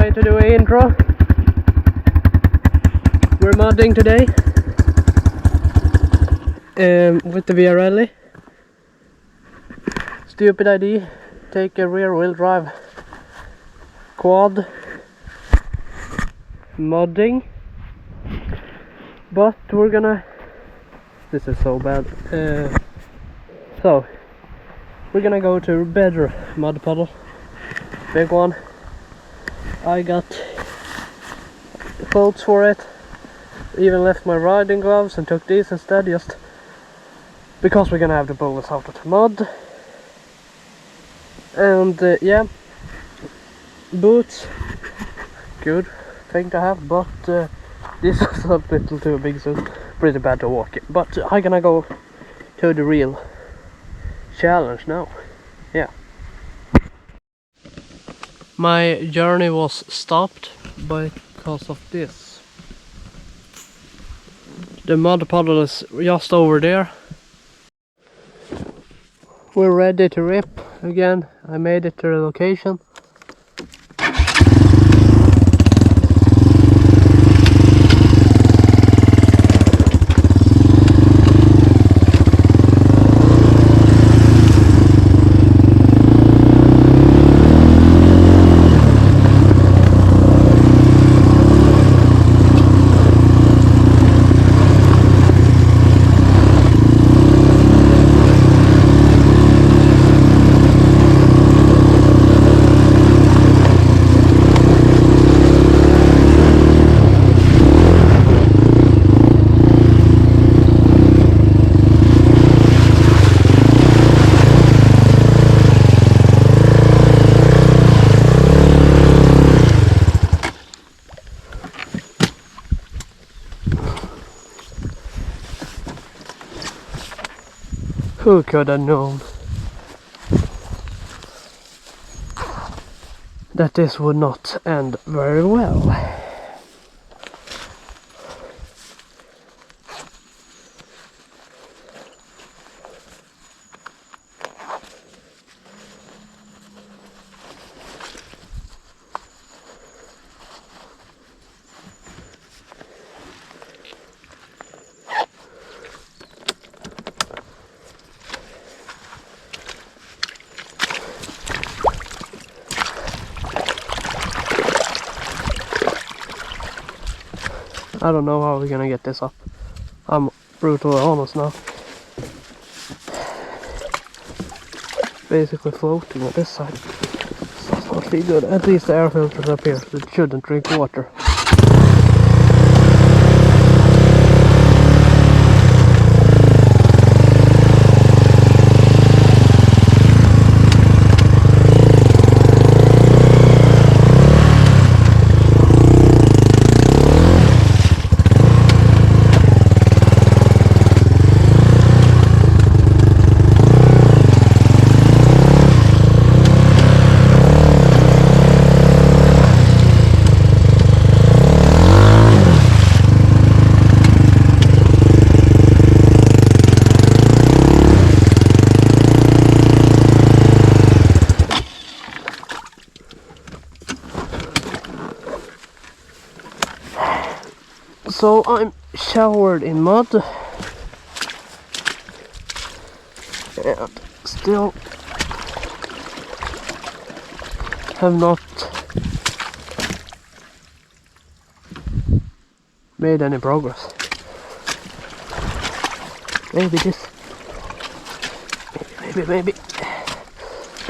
forgetting to do an intro. We're modding today with the viarelli. Stupid idea, take a rear wheel drive quad modding, but we're gonna, this is so bad, so we're gonna go to better mud puddle, big one. I got quotes for it, even left my riding gloves and took these instead, just because we're gonna have to pull this out of the mud. And yeah, boots, good thing to have, but this is a little too big, so pretty bad to walk in. But I'm gonna go to the real challenge now. Yeah, my journey was stopped because of this. The mud puddle is just over there. We're ready to rip again. I made it to the location. Who could have known that this would not end very well? I don't know how we're gonna get this up. I'm brutally honest now. Basically floating on this side. So it's not really good. At least the air filters up here, so it shouldn't drink water. So I'm showered in mud and still have not made any progress. Maybe this, maybe,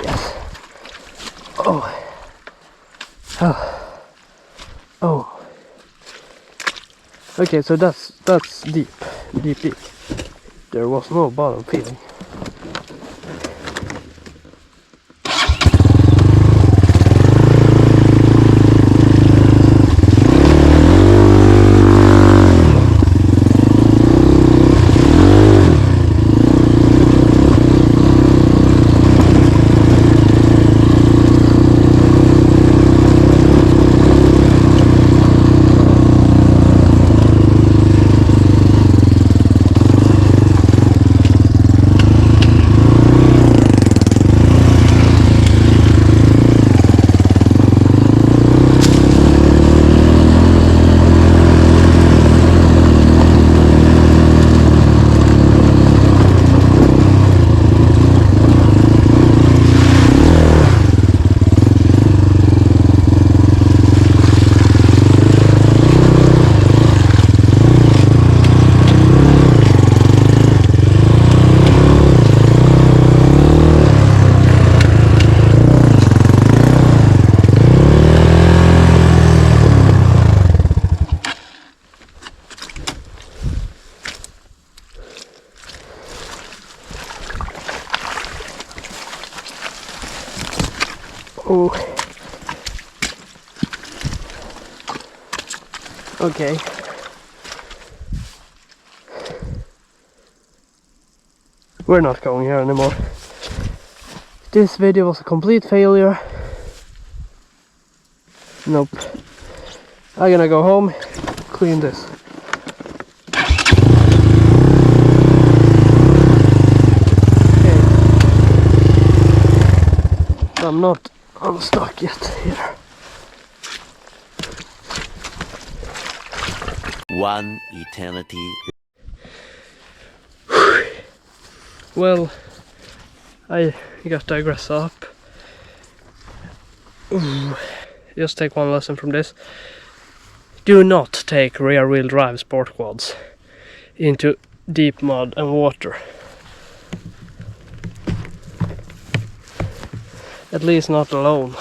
yes. Oh. Okay, so that's deep. There was no bottom feeling. Oh. Okay. We're not going here anymore. This video was a complete failure. Nope. I'm gonna go home, clean this. Okay. I'm not unstuck yet here. One eternity. Well, I got the aggrezza up. Ooh. Just take one lesson from this. Do not take rear wheel drive sport quads into deep mud and water. At least not alone.